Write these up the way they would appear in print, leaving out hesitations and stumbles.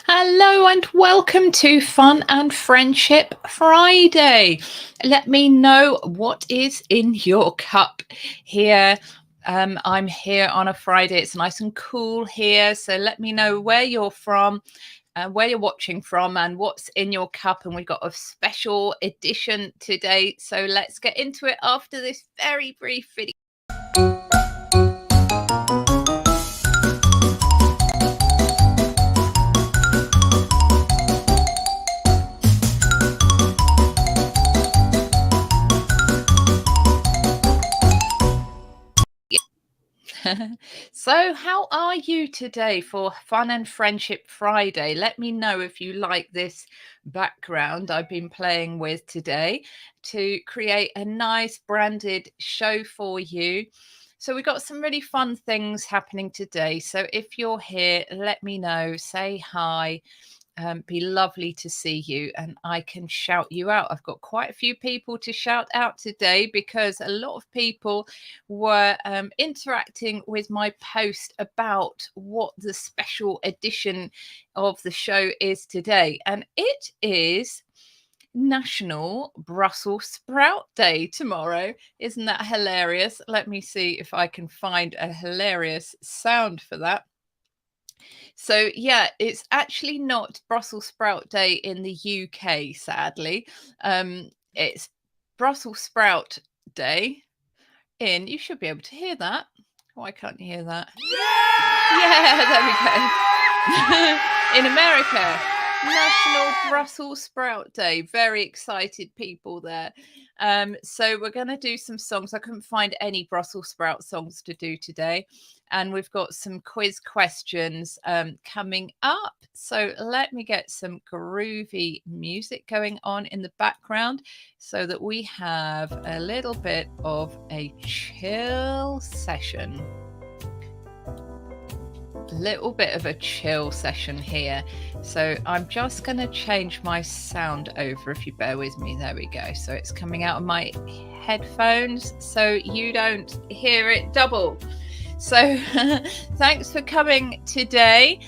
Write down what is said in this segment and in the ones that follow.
Hello and welcome to Fun and Friendship Friday. Let me know what is in your cup here. I'm here on a Friday. It's nice and cool here. So let me know where you're from, where you're watching from, and what's in your cup. And we've got a special edition today. So let's get into it after this very brief video. So, how are you today for Fun and Friendship Friday? Let me know if you like this background I've been playing with today to create a nice branded show for you. So, we've got some really fun things happening today. So, if you're here, let me know, say hi. Be lovely to see you, and I can shout you out. I've got quite a few people to shout out today because a lot of people were interacting with my post about what the special edition of the show is today, and it is National Brussels Sprout Day tomorrow. Isn't that hilarious? Let me see if I can find a hilarious sound for that. So yeah, it's actually not Brussels Sprout Day in the UK, sadly. It's Brussels Sprout Day in, you should be able to hear that. Why can't you hear that? Yeah, there we go. In America, National Brussels Sprout Day. Very excited people there. So we're going to do some songs. I couldn't find any Brussels sprout songs to do today. And we've got some quiz questions coming up. So let me get some groovy music going on in the background so that we have a little bit of a chill session. Little bit of a chill session here. So I'm just going to change my sound over, if you bear with me. There we go. So it's coming out of my headphones so you don't hear it double. So thanks for coming today.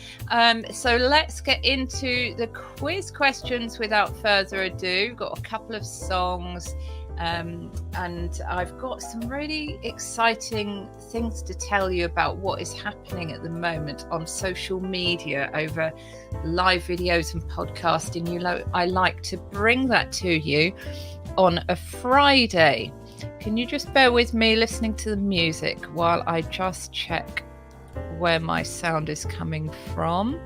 So let's get into the quiz questions without further ado. Got a couple of songs. And I've got some really exciting things to tell you about what is happening at the moment on social media over live videos and podcasting. You know, I like to bring that to you on a Friday. Can you just bear with me listening to the music while I just check where my sound is coming from?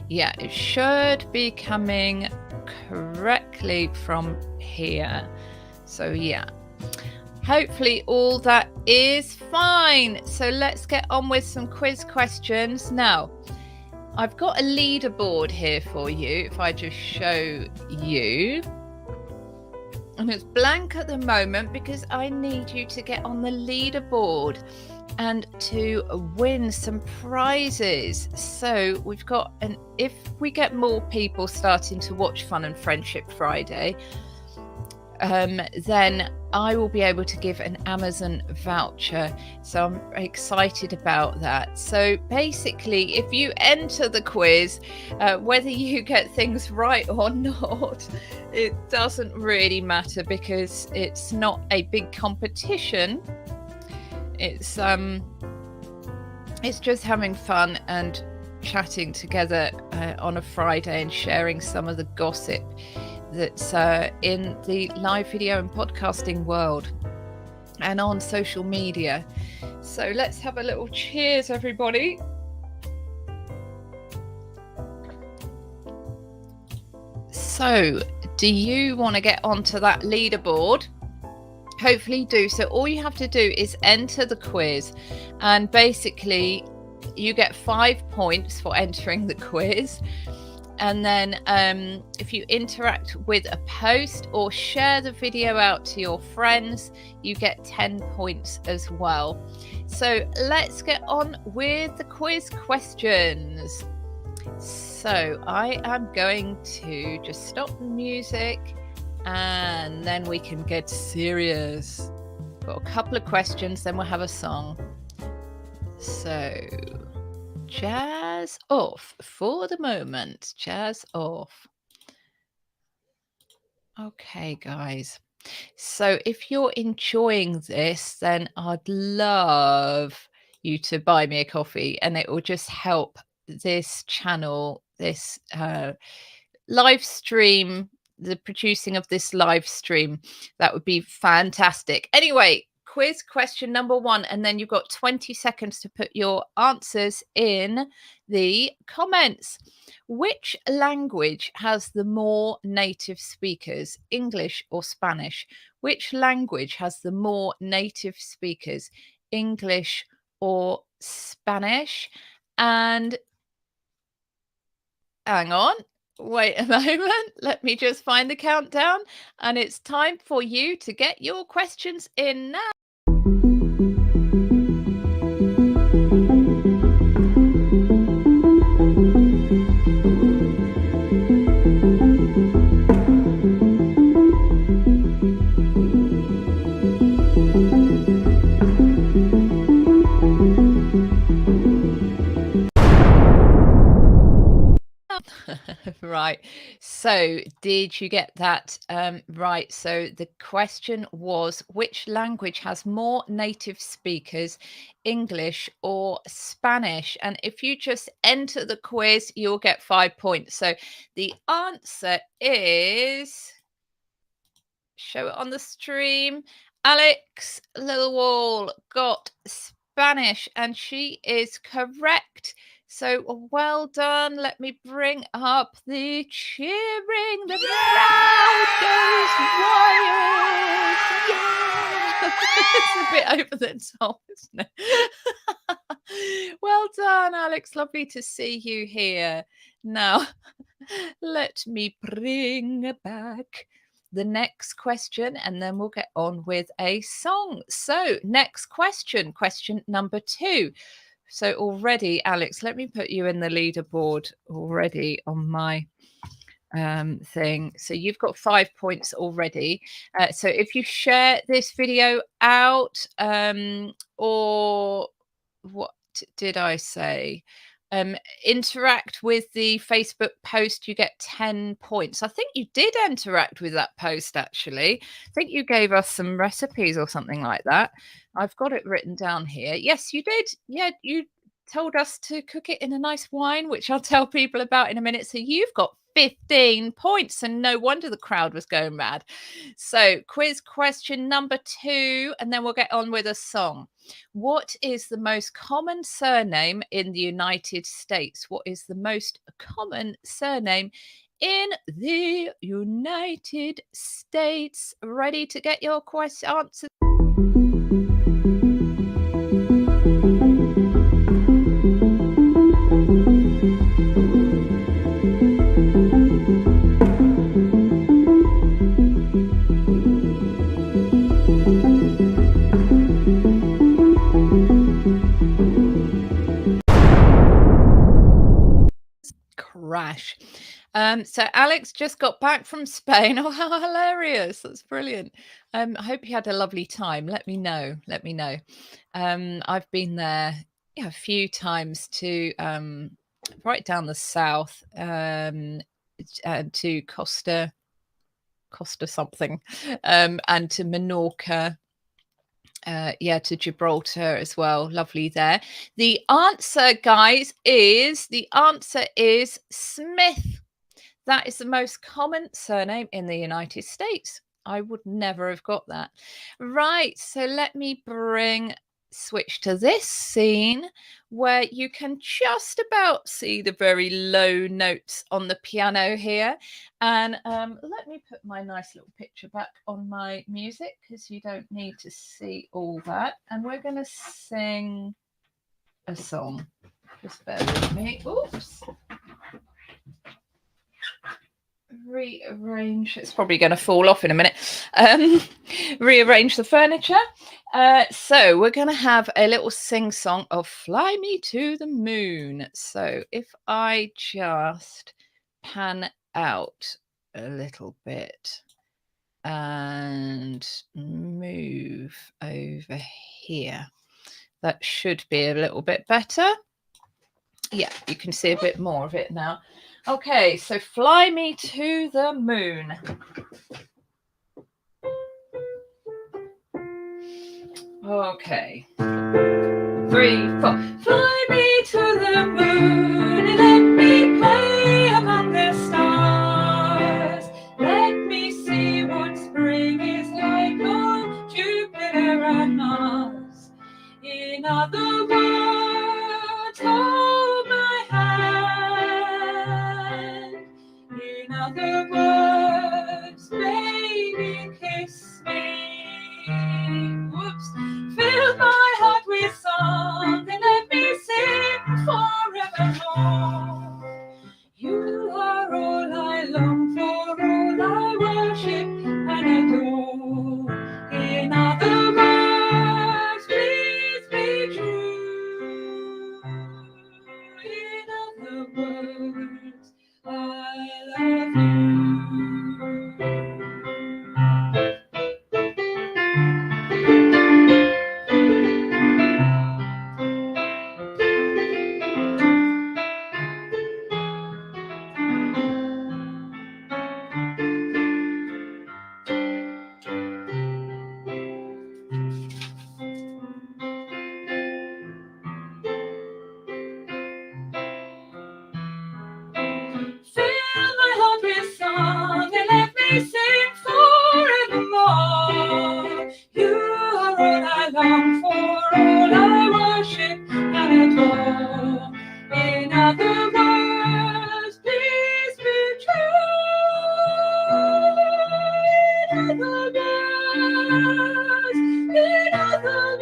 Yeah, it should be coming correctly from here. So yeah, hopefully all that is fine. So let's get on with some quiz questions now. I've got a leaderboard here for you. If I just show you, and it's blank at the moment because I need you to get on the leaderboard and to win some prizes. So we've got if we get more people starting to watch Fun and Friendship Friday, then I will be able to give an Amazon voucher. So I'm excited about that. So basically, if you enter the quiz, whether you get things right or not, it doesn't really matter because it's not a big competition. It's just having fun and chatting together on a Friday and sharing some of the gossip that's in the live video and podcasting world and on social media. So let's have a little cheers, everybody. So do you want to get onto that leaderboard? Hopefully you do. So all you have to do is enter the quiz, and basically you get 5 points for entering the quiz. And then if you interact with a post or share the video out to your friends, you get 10 points as well. So let's get on with the quiz questions. So I am going to just stop the music and then we can get serious. Got a couple of questions, then we'll have a song. So jazz off for the moment. Jazz off. Okay, guys. So if you're enjoying this, then I'd love you to buy me a coffee, and it will just help this channel, this live stream, the producing of this live stream. That would be fantastic. Anyway, quiz question number 1, and then you've got 20 seconds to put your answers in the comments. Which language has the more native speakers, English or Spanish? Which language has the more native speakers, English or Spanish? And hang on, wait a moment. Let me just find the countdown. And it's time for you to get your questions in now. Right. So, did you get that right? So, the question was, which language has more native speakers, English or Spanish? And if you just enter the quiz, you'll get 5 points. So, the answer is, show it on the stream. Alex Littlewall got Spanish, and she is correct. So well done. Let me bring up the cheering. The crowd goes wild. Yeah! It's a bit over the top, isn't it? Well done, Alex. Lovely to see you here. Now, let me bring back the next question, and then we'll get on with a song. So, next question, question number 2. So already, Alex, let me put you in the leaderboard already on my thing. So you've got 5 points already. So if you share this video out, or what did I say? Interact with the Facebook post, you get 10 points. I think you did interact with that post, actually. I think you gave us some recipes or something like that. I've got it written down here. Yes, you did. Yeah, you told us to cook it in a nice wine, which I'll tell people about in a minute. So you've got 15 points, and no wonder the crowd was going mad. So, quiz question number 2, and then we'll get on with a song. What is the most common surname in the United States? What is the most common surname in the United States? Ready to get your answers? Crash. So Alex just got back from Spain. Oh, how hilarious. That's brilliant. I hope you had a lovely time. Let me know. Let me know. I've been there a few times to right down the south, to Costa something, and to Menorca. To Gibraltar as well. Lovely there. The answer, guys, is Smith. That is the most common surname in the United States. I would never have got that. Right, so let me switch to this scene where you can just about see the very low notes on the piano here. And let me put my nice little picture back on my music, because you don't need to see all that. And we're going to sing a song. Just bear with me. Oops. Rearrange. It's probably going to fall off in a minute. Rearrange the furniture. So we're going to have a little sing song of Fly Me to the Moon. So if I just pan out a little bit and move over here, that should be a little bit better. Yeah, you can see a bit more of it now. Okay, so Fly Me to the Moon. Okay. 3, 4. Fly me to the moon and let me play among the stars. Let me see what spring is like on Jupiter and Mars. In other words, hold my hand. In other words, baby, kiss me. Whoops. Fill my heart with song and let me sing forevermore. You are all I long for, all I worship and adore. In other words, please be true. In other words, I love you. Fill my heart with song and let me sing forevermore. You are all I long for, all I worship and adore. In other words, please be true. In other words, I love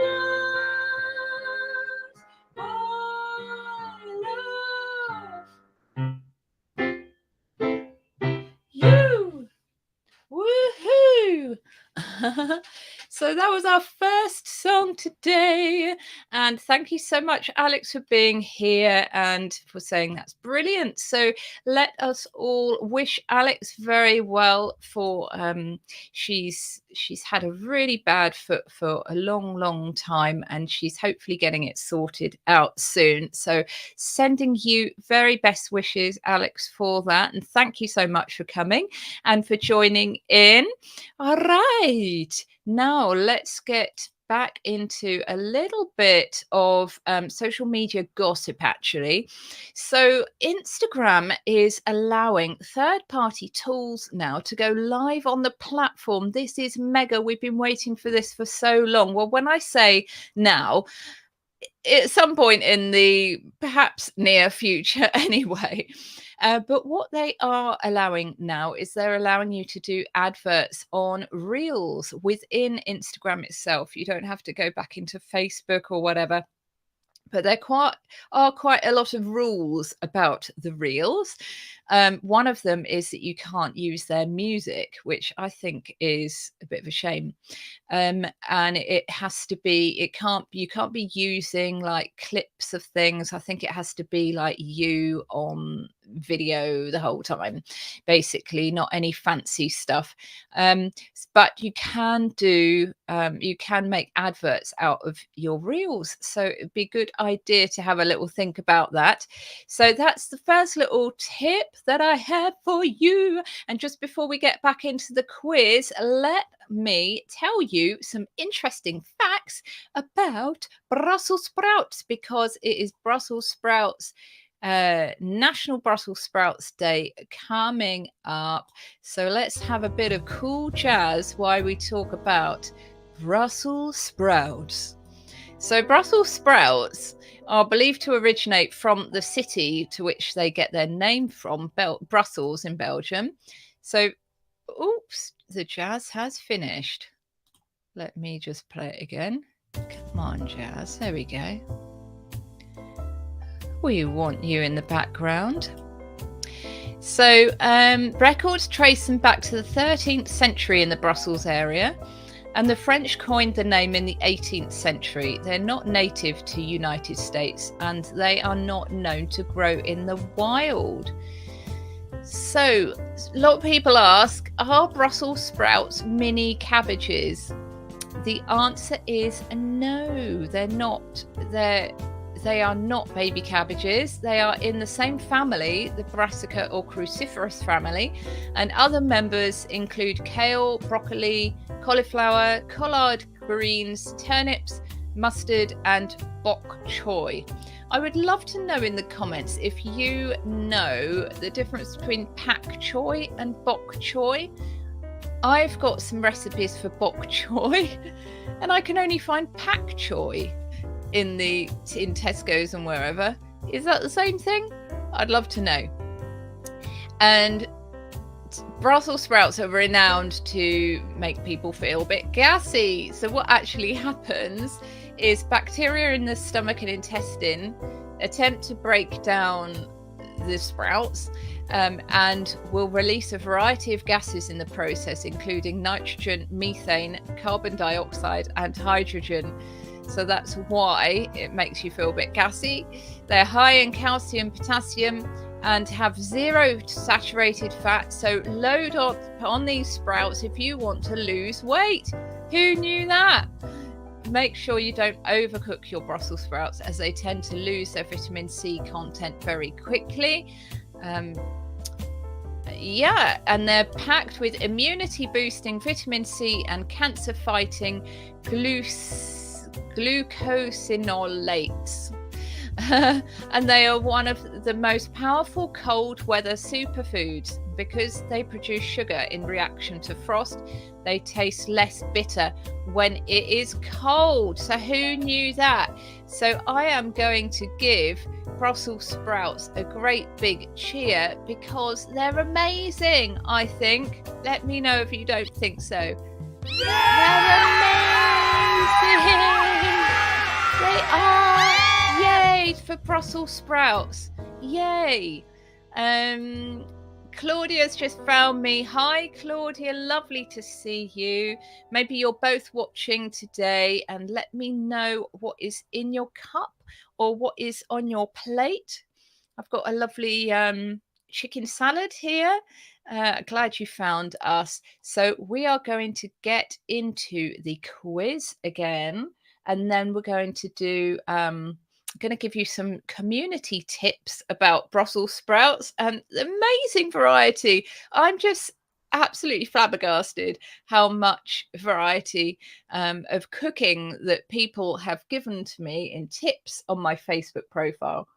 you. Woohoo! So that was our first song today. And thank you so much, Alex, for being here and for saying that's brilliant. So let us all wish Alex very well for she's had a really bad foot for a long time, and she's hopefully getting it sorted out soon. So sending you very best wishes, Alex, for that. And thank you so much for coming and for joining in. All right, now let's get back into a little bit of social media gossip, actually. So Instagram is allowing third-party tools now to go live on the platform. This is mega. We've been waiting for this for so long. Well, when I say now, at some point in the perhaps near future anyway. But what they are allowing now is they're allowing you to do adverts on Reels within Instagram itself. You don't have to go back into Facebook or whatever. But there are quite a lot of rules about the Reels. One of them is that you can't use their music, which I think is a bit of a shame. And it has to be, you can't be using like clips of things. I think it has to be like you on video the whole time, basically, not any fancy stuff. But you can make adverts out of your Reels. So it'd be a good idea to have a little think about that. So that's the first little tip that I have for you. And just before we get back into the quiz, let me tell you some interesting facts about Brussels sprouts, because it is Brussels sprouts National Brussels Sprouts Day coming up. So let's have a bit of cool jazz while we talk about Brussels sprouts. So Brussels sprouts are believed to originate from the city to which they get their name from, Brussels in Belgium. So, oops, the jazz has finished. Let me just play it again. Come on, jazz. There we go. We want you in the background. So records trace them back to the 13th century in the Brussels area, and the French coined the name in the 18th century. They're not native to United States, and they are not known to grow in the wild. So a lot of people ask, are Brussels sprouts mini cabbages? The answer is no, they're not. They they are not baby cabbages. They are in the same family, the Brassica or cruciferous family, and other members include kale, broccoli, cauliflower, collard greens, turnips, mustard, and bok choy. I would love to know in the comments if you know the difference between pak choy and bok choy. I've got some recipes for bok choy, and I can only find pak choy in Tesco's and wherever. Is that the same thing? I'd love to know. And Brussels sprouts are renowned to make people feel a bit gassy. So what actually happens is bacteria in the stomach and intestine attempt to break down the sprouts and will release a variety of gases in the process, including nitrogen, methane, carbon dioxide, and hydrogen. So that's why it makes you feel a bit gassy. They're high in calcium, potassium, and have zero saturated fat. So load on these sprouts if you want to lose weight. Who knew that? Make sure you don't overcook your Brussels sprouts, as they tend to lose their vitamin C content very quickly. And they're packed with immunity boosting vitamin C and cancer fighting glucosinolates. And they are one of the most powerful cold weather superfoods because they produce sugar in reaction to frost. They taste less bitter when it is cold. So who knew that? So I am going to give Brussels sprouts a great big cheer because they're amazing, I think. Let me know if you don't think so. They're amazing. They are. Yay for Brussels sprouts. Yay. Claudia's just found me. Hi, Claudia. Lovely to see you. Maybe you're both watching today, and let me know what is in your cup or what is on your plate. I've got a lovely chicken salad here. Glad you found us. So we are going to get into the quiz again, and then we're going to do going to give you some community tips about Brussels sprouts and amazing variety. I'm just absolutely flabbergasted how much variety of cooking that people have given to me in tips on my Facebook profile.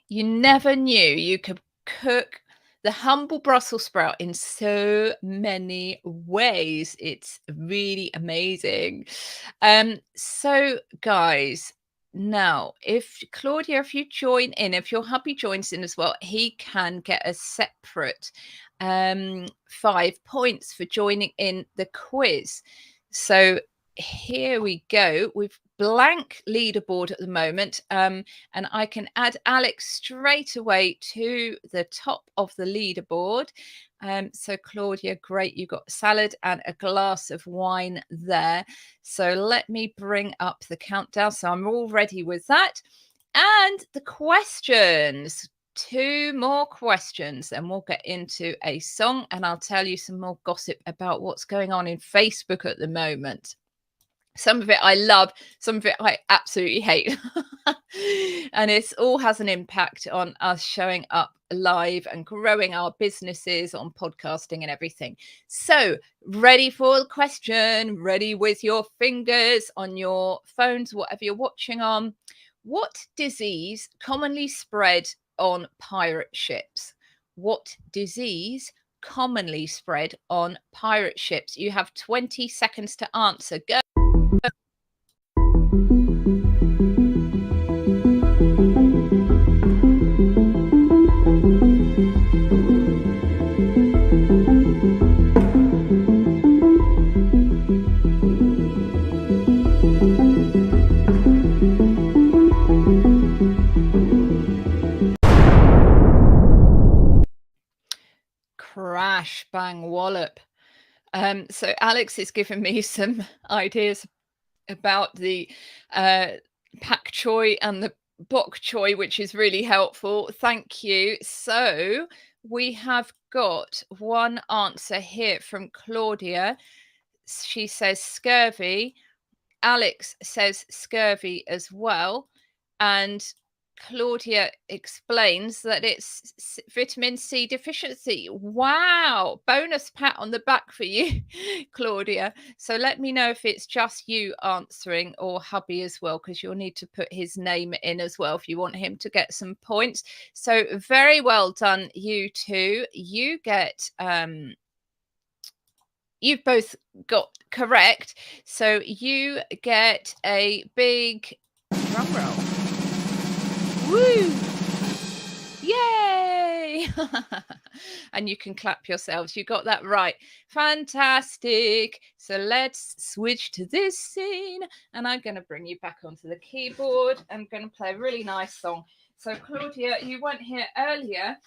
You never knew you could cook the humble Brussels sprout in so many ways. It's really amazing. So guys, now if Claudia, if you join in, if your hubby joins in as well, he can get a separate 5 points for joining in the quiz. So here we go. We've blank leaderboard at the moment, and I can add Alex straight away to the top of the leaderboard. So Claudia, great, you got salad and a glass of wine there. So let me bring up the countdown. So I'm all ready with that. And the questions, 2 more questions, and we'll get into a song, and I'll tell you some more gossip about what's going on in Facebook at the moment. Some of it I love, some of it I absolutely hate. And it all has an impact on us showing up live and growing our businesses on podcasting and everything. So ready for the question, ready with your fingers on your phones, whatever you're watching on. What disease commonly spread on pirate ships? What disease commonly spread on pirate ships? You have 20 seconds to answer. Go. Crash, bang, wallop. So Alex has given me some ideas about the pak choy and the bok choy, which is really helpful. Thank you. So we have got one answer here from Claudia. She says scurvy. Alex says scurvy as well. And Claudia explains that it's vitamin C deficiency. Wow. Bonus pat on the back for you, Claudia. So let me know if it's just you answering or hubby as well, because you'll need to put his name in as well if you want him to get some points. So very well done, you two. You get you've both got correct. So you get a big drum roll. Woo! Yay! And you can clap yourselves. You got that right. Fantastic. So let's switch to this scene. And I'm going to bring you back onto the keyboard. I'm going to play a really nice song. So Claudia, you weren't here earlier.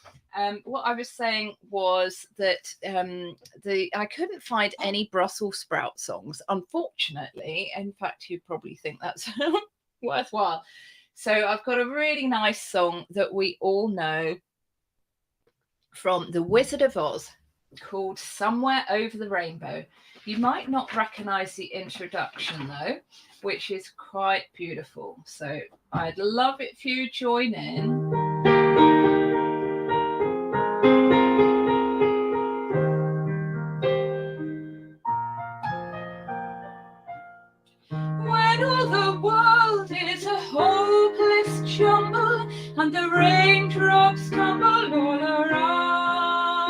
What I was saying was that I couldn't find any Brussels sprout songs, unfortunately. In fact, you probably think that's worthwhile. So I've got a really nice song that we all know from The Wizard of Oz called Somewhere Over the Rainbow. You might not recognize the introduction though, which is quite beautiful. So I'd love it if you join in. When all the world is a hopeless jumble and the raindrops tumble all around,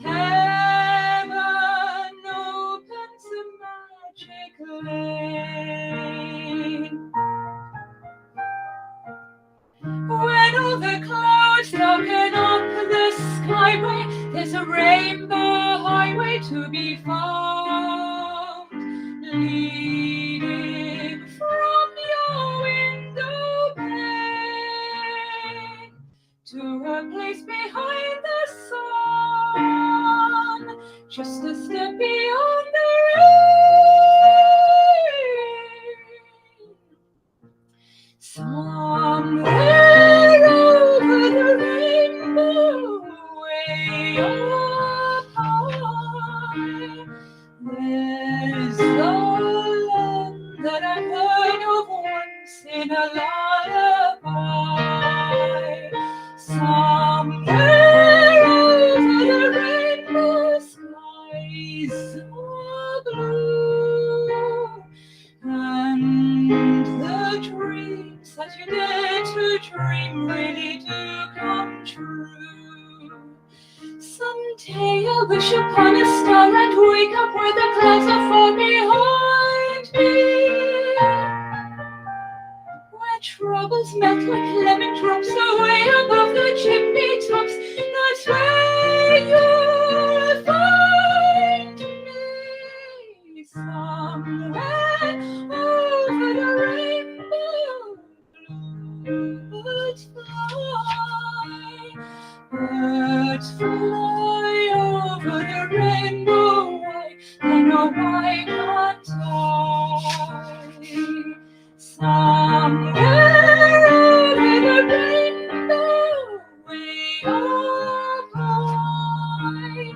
heaven opens a magic lane. When all the clouds darken up the skyway, there's a rainbow highway to be found, leading from your window pane to a place behind the sun, just a step beyond the rain. Somewhere over the rainbow, way up high, there's a land that I've heard of once in a lullaby. Somewhere over the rainbow, skies are blue, and the dreams that you dare to dream really do come true. Someday I'll wish upon a star and wake up where the clouds are far behind me, where troubles melt like lemon drops away above the chimney tops. That's where you'll find me, somewhere over the rainbow. Bluebirds fly, birds fly over the rainbow. Why, they know why can't I? Somewhere over the rainbow, way up high,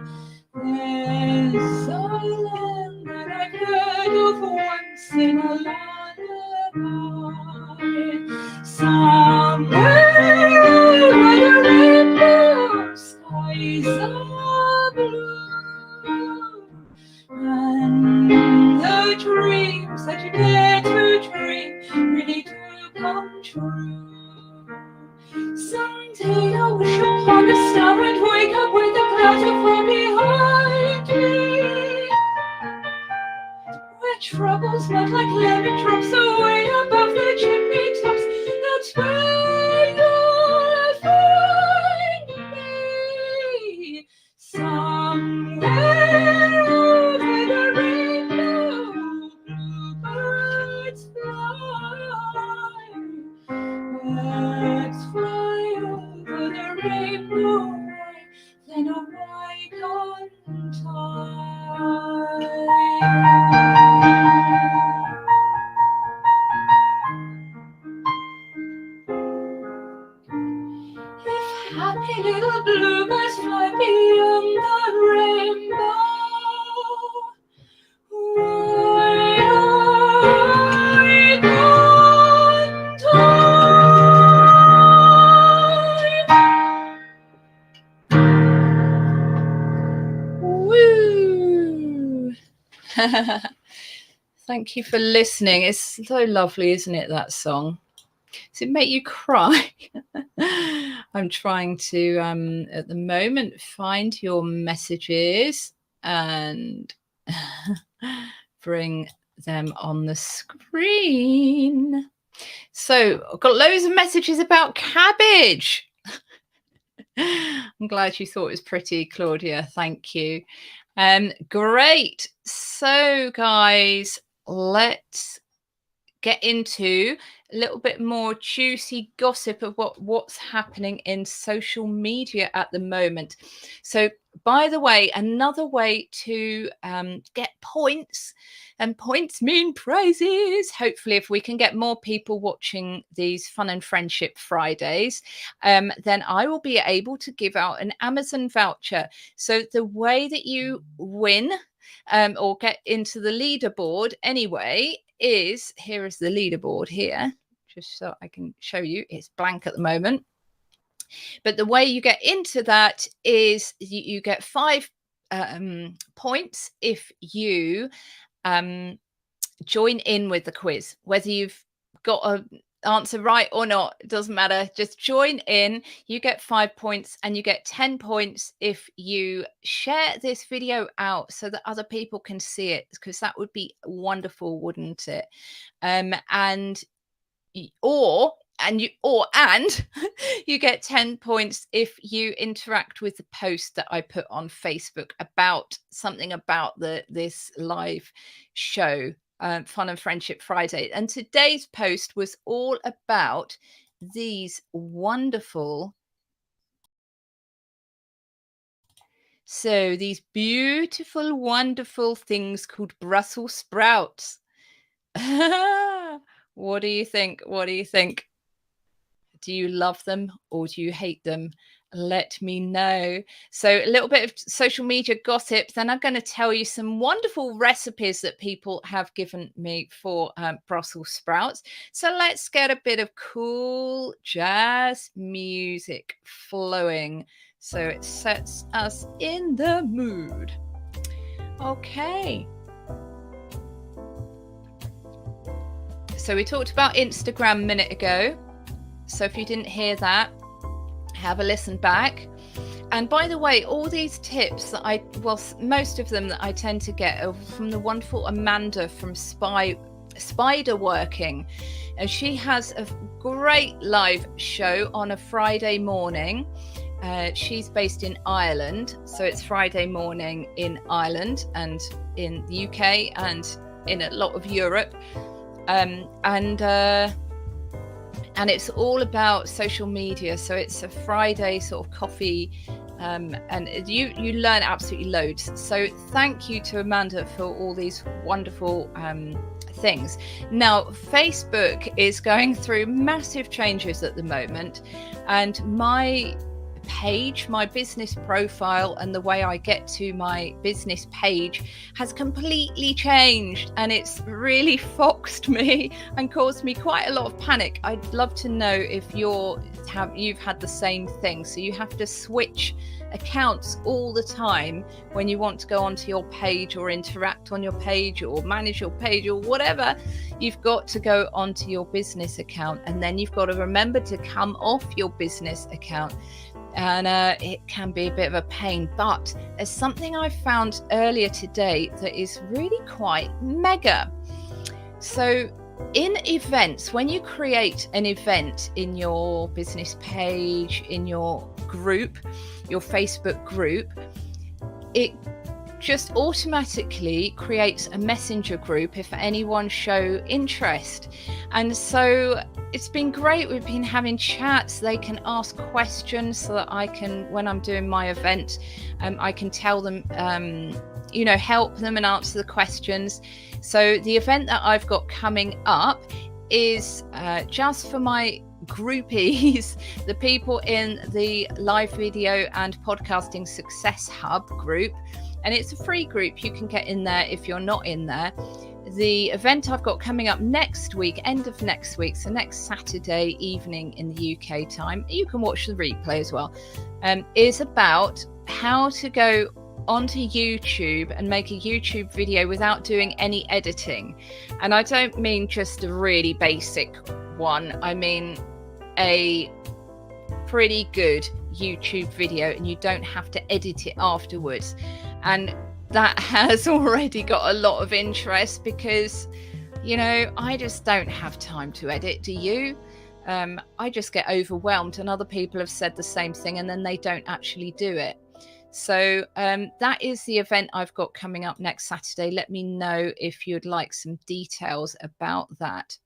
there's a land that I've heard of once in a lullaby. Somewhere over the rainbow, skies are blue, and the dreams that you dare to dream really do come true. Someday I'll wish upon a star and wake up with the clouds are far behind me, where troubles melt like lemon drops away above the chimney tops. That's where you'll find me, somewhere over the rainbow. Bluebirds fly, birds fly over the rainbow. They know why can't I? If happy little bluebirds fly beyond the rainbow, way Thank you for listening. It's so lovely, isn't it, that song? Does it make you cry? I'm trying to, at the moment, find your messages and bring them on the screen. So I've got loads of messages about cabbage. I'm glad you thought it was pretty, Claudia. Thank you. Great. So, guys, let's get into a little bit more juicy gossip of what's happening in social media at the moment. So, by the way, another way to get points, and points mean prizes. Hopefully, if we can get more people watching these Fun and Friendship Fridays, then I will be able to give out an Amazon voucher. So the way that you win or get into the leaderboard anyway is, here is the leaderboard here, just so I can show you. It's blank at the moment. But the way you get into that is you get 5 points if you join in with the quiz. Whether you've got an answer right or not, it doesn't matter. Just join in. You get 5 points, and you get 10 points if you share this video out so that other people can see it, because that would be wonderful, wouldn't it? And you get 10 points if you interact with the post that I put on Facebook about something about this live show, Fun and Friendship Friday. And today's post was all about these beautiful, wonderful things called Brussels sprouts. What do you think? What do you think? Do you love them or do you hate them? Let me know. So a little bit of social media gossip. Then I'm going to tell you some wonderful recipes that people have given me for Brussels sprouts. So let's get a bit of cool jazz music flowing so it sets us in the mood. Okay. So we talked about Instagram a minute ago. So if you didn't hear that, have a listen back. And by the way, all these tips that most of them that I tend to get are from the wonderful Amanda from Spider Working. And she has a great live show on a Friday morning. She's based in Ireland, so it's Friday morning in Ireland and in the UK and in a lot of Europe. And it's all about social media. So it's a Friday sort of coffee, and you learn absolutely loads. So thank you to Amanda for all these wonderful things. Now, Facebook is going through massive changes at the moment, and my page, my business profile, and the way I get to my business page has completely changed, and it's really foxed me and caused me quite a lot of panic. I'd love to know if you've had the same thing. So you have to switch accounts all the time when you want to go onto your page or interact on your page or manage your page or whatever. You've got to go onto your business account, and then you've got to remember to come off your business account. And it can be a bit of a pain, but there's something I found earlier today that is really quite mega. So in events, when you create an event in your business page, in your group, your Facebook group, it just automatically creates a messenger group if anyone show interest. And so it's been great. We've been having chats. They can ask questions so that I can, when I'm doing my event, I can tell them, help them and answer the questions. So the event that I've got coming up is just for my groupies, the people in the live video and podcasting success hub group. And it's a free group. You can get in there if you're not in there. The event I've got coming up next week, end of next week, so next Saturday evening in the UK time, you can watch the replay as well, is about how to go onto YouTube and make a YouTube video without doing any editing. And I don't mean just a really basic one. I mean a pretty good YouTube video, and you don't have to edit it afterwards. And that has already got a lot of interest because, you know, I just don't have time to edit. Do you? I just get overwhelmed, and other people have said the same thing and then they don't actually do it. So that is the event I've got coming up next Saturday. Let me know if you'd like some details about that.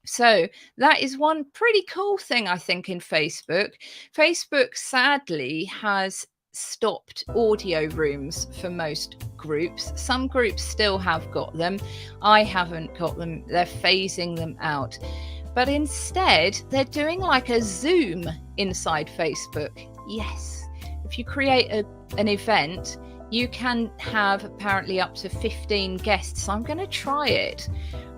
So that is one pretty cool thing, I think, in Facebook. Facebook sadly has stopped audio rooms for most groups. Some groups still have got them. I haven't got them. They're phasing them out. But instead, they're doing like a Zoom inside Facebook. Yes. If you create an event, you can have apparently up to 15 guests. I'm going to try it.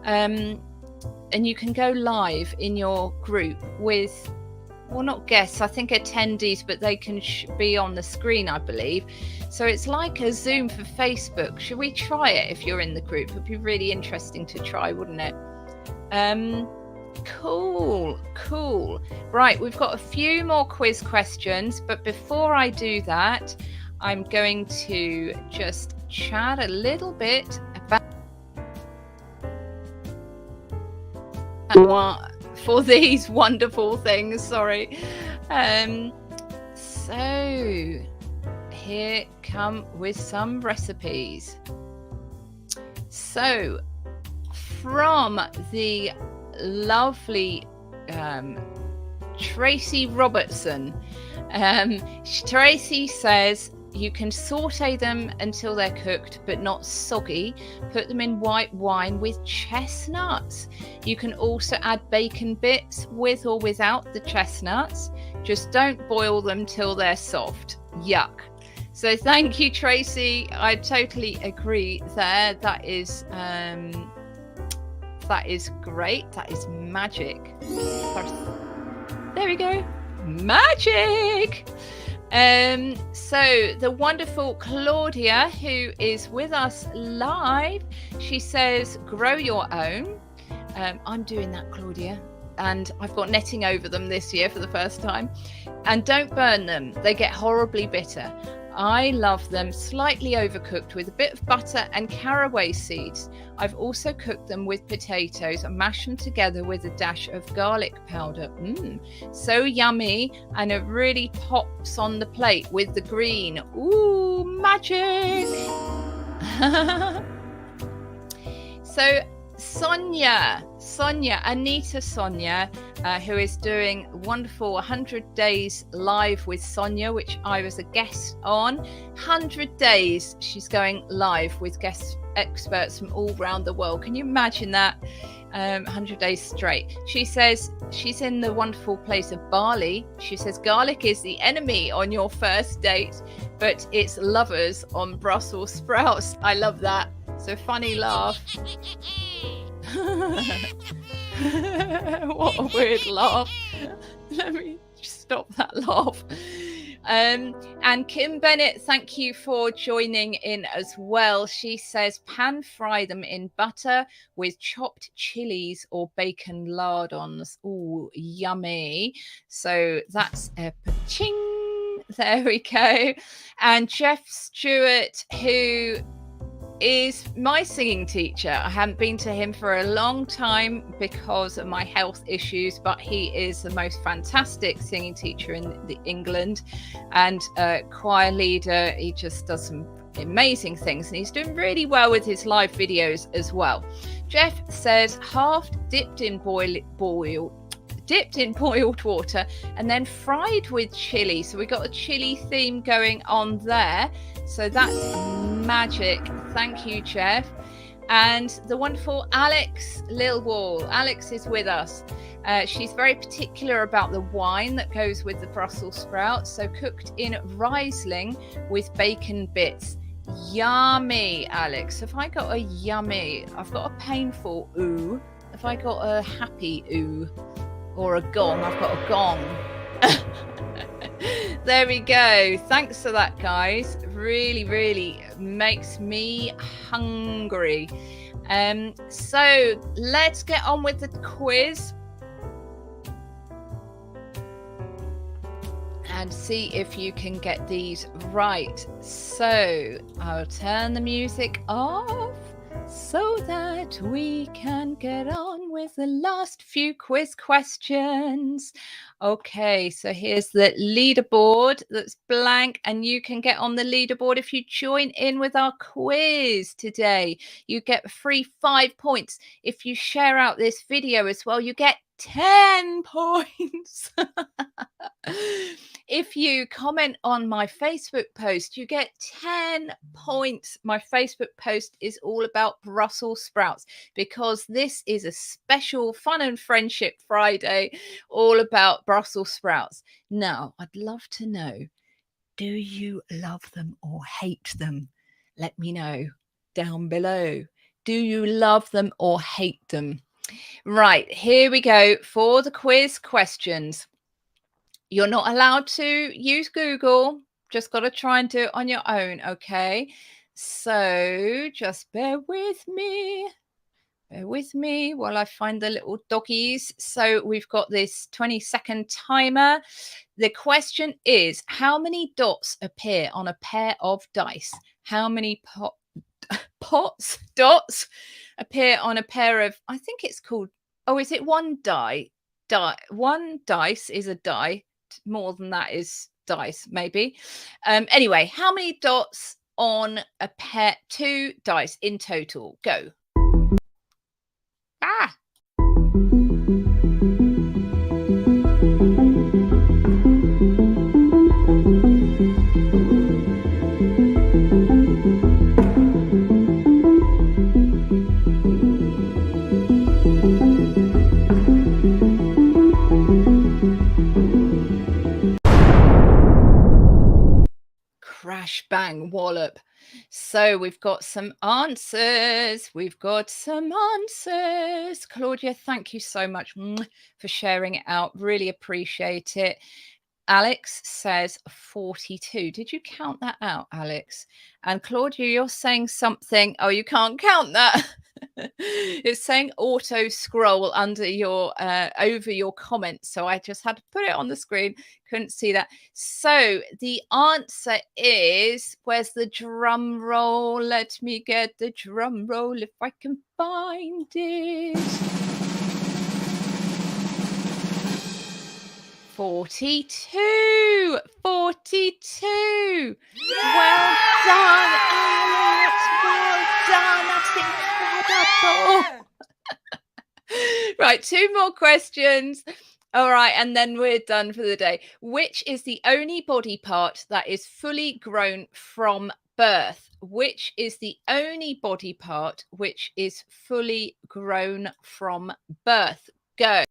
And you can go live in your group with, well, not guests, I think attendees, but they can be on the screen, I believe. So it's like a Zoom for Facebook. Should we try it if you're in the group? It would be really interesting to try, wouldn't it? Cool. Right, we've got a few more quiz questions, but before I do that, I'm going to just chat a little bit about for these wonderful things. Sorry. So here come with some recipes. So from the lovely Tracy Robertson, Tracy says you can saute them until they're cooked but not soggy. Put them in white wine with chestnuts. You can also add bacon bits with or without the chestnuts. Just don't boil them till they're soft. Yuck. So thank you, Tracy. I totally agree there. That is great. That is magic. There we go. Magic. So the wonderful Claudia, who is with us live, she says, grow your own. I'm doing that, Claudia. And I've got netting over them this year for the first time. And don't burn them. They get horribly bitter. I love them slightly overcooked with a bit of butter and caraway seeds. I've also cooked them with potatoes and mashed them together with a dash of garlic powder. So yummy, and it really pops on the plate with the green. Ooh, magic! So Anita Sonia, who is doing wonderful 100 Days Live with Sonia, which I was a guest on. 100 days she's going live with guest experts from all around the world. Can you imagine that? 100 days straight. She says she's in the wonderful place of Bali. She says garlic is the enemy on your first date, but it's lovers on Brussels sprouts. I love that. So funny laugh. What a weird laugh. Let me stop that laugh. And Kim Bennett, thank you for joining in as well. She says pan fry them in butter with chopped chilies or bacon lardons. Ooh, yummy. So that's a pa-ching. There we go. And Jeff Stewart, who is my singing teacher. I haven't been to him for a long time because of my health issues, but he is the most fantastic singing teacher in England and choir leader. He just does some amazing things, and he's doing really well with his live videos as well. Jeff says half dipped in boiled water and then fried with chili. So we got a chili theme going on there. So that's magic. Thank you, Jeff. And the wonderful Alex Lilwall. Alex is with us. She's very particular about the wine that goes with the Brussels sprouts. So cooked in Riesling with bacon bits. Yummy, Alex. Have I got a yummy? I've got a painful ooh. Have I got a happy ooh? Or a gong? I've got a gong. there we go. Thanks for that, guys. Really, really makes me hungry. So let's get on with the quiz and see if you can get these right. So I'll turn the music off so that we can get on with the last few quiz questions. Okay, so here's the leaderboard that's blank, and you can get on the leaderboard if you join in with our quiz today. You get free 5 points. If you share out this video as well, you get 10 points. If you comment on my Facebook post, you get 10 points. My Facebook post is all about Brussels sprouts because this is a special Fun and Friendship Friday all about Brussels sprouts. Now, I'd love to know, do you love them or hate them? Let me know down below. Do you love them or hate them? Right, here we go for the quiz questions. You're not allowed to use Google. Just got to try and do it on your own, okay? So just bear with me. Bear with me while I find the little doggies. So we've got this 20-second timer. The question is, how many dots appear on a pair of dice? How many dots appear on a pair of, I think it's called, oh, is it one die? One dice is a die. More than that is dice, maybe. Anyway, how many dots on a pair? 2 dice in total. Go. Ah. Crash, bang, wallop. So we've got some answers. Claudia, thank you so much for sharing it out. Really appreciate it. Alex says 42. Did you count that out, Alex? And Claudia, you're saying something. Oh, you can't count that. It's saying auto scroll under your over your comments, so I just had to put it on the screen. Couldn't see that. So the answer is, where's the drum roll? Let me get the drum roll if I can find it. 42. 42. Yeah! Well done, Alex. Well done. That's incredible. Right, 2 more questions. All right, and then we're done for the day. Which is the only body part that is fully grown from birth? Which is the only body part which is fully grown from birth? Go.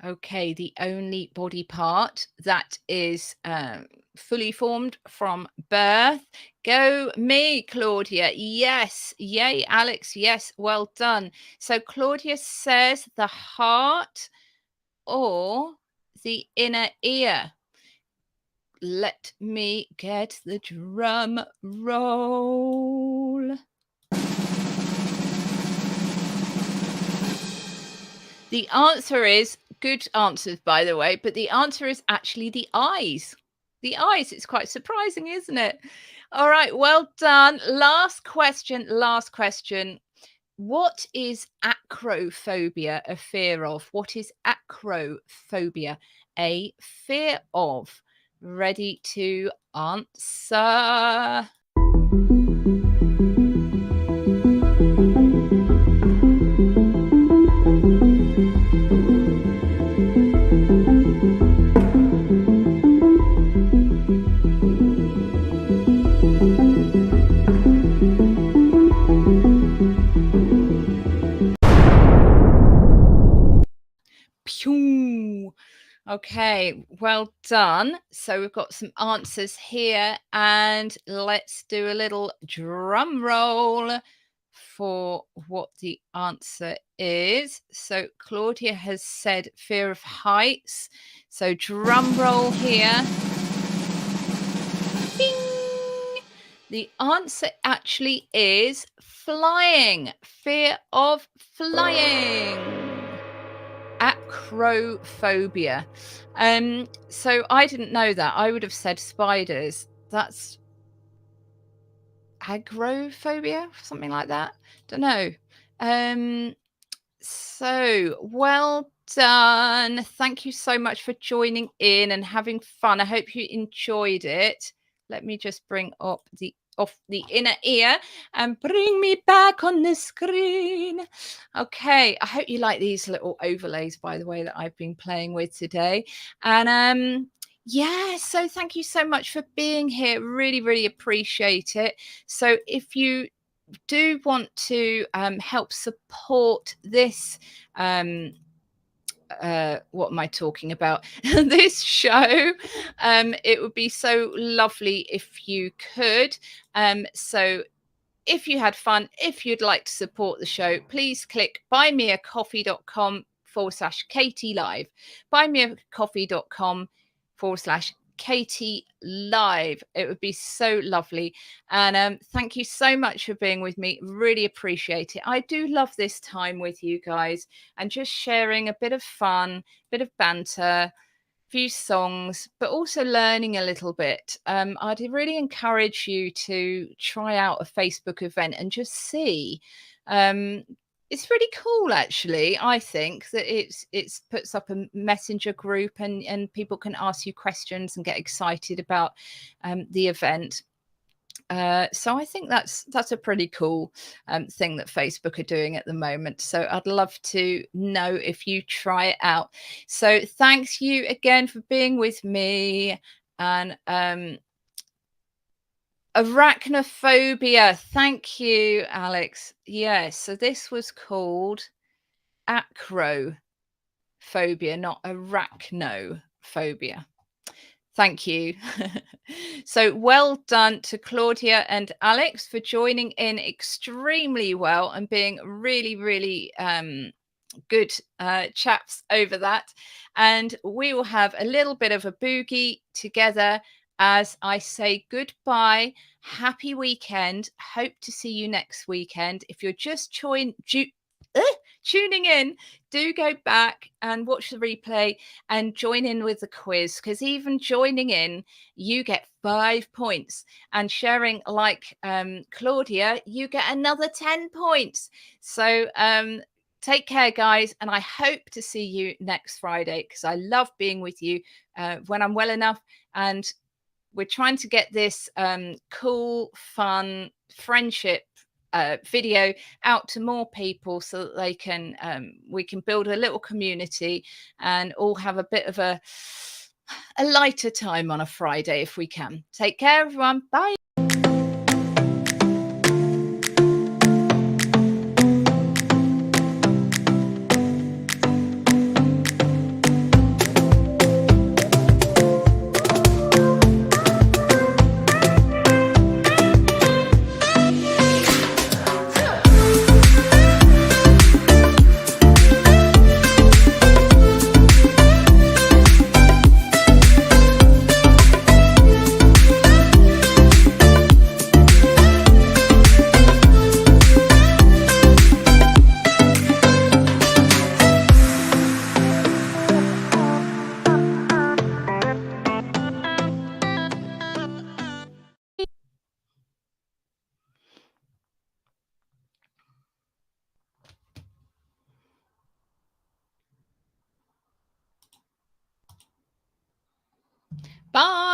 Okay, the only body part that is fully formed from birth. Go me, Claudia. Yes. Yay, Alex. Yes. Well done. So Claudia says the heart or the inner ear. Let me get the drum roll. The answer is, good answers, by the way, but the answer is actually the eyes. The eyes. It's quite surprising, isn't it? All right, well done. Last question. What is acrophobia a fear of? What is acrophobia a fear of? Ready to answer? Okay, well done. So we've got some answers here, and let's do a little drum roll for what the answer is. So Claudia has said fear of heights. So drum roll here. Ding! The answer actually is flying. Fear of flying. Acrophobia. So I didn't know that. I would have said spiders. That's agoraphobia, something like that. Don't know. So well done. Thank you so much for joining in and having fun. I hope you enjoyed it. Let me just bring up the off the inner ear and bring me back on the screen. Okay, I hope you like these little overlays, by the way, that I've been playing with today. And yeah, so thank you so much for being here. Really, really appreciate it. So if you do want to help support this what am I talking about? This show. It would be so lovely if you could. So if you had fun, if you'd like to support the show, please click buymeacoffee.com/Katie Live. Buymeacoffee.com/Katie Live. It would be so lovely. And thank you so much for being with me. Really appreciate it. I do love this time with you guys and just sharing a bit of fun, bit of banter, few songs, but also learning a little bit. I'd really encourage you to try out a Facebook event and just see. Um, it's really cool, actually. I think that it's puts up a messenger group, and people can ask you questions and get excited about the event. So I think that's a pretty cool thing that Facebook are doing at the moment. So I'd love to know if you try it out. So thanks you again for being with me. And arachnophobia. Thank you, Alex. Yes. So this was called acrophobia, not arachnophobia. Thank you. So well done to Claudia and Alex for joining in extremely well and being really, really good chaps over that. And we will have a little bit of a boogie together as I say goodbye. Happy weekend. Hope to see you next weekend. If you're just tuning in, do go back and watch the replay and join in with the quiz, because even joining in, you get 5 points, and sharing like Claudia, you get another 10 points. So take care, guys, and I hope to see you next Friday, because I love being with you when I'm well enough. And we're trying to get this cool, fun friendship video out to more people so that they can we can build a little community and all have a bit of a lighter time on a Friday if we can. Take care, everyone. Bye. Bye.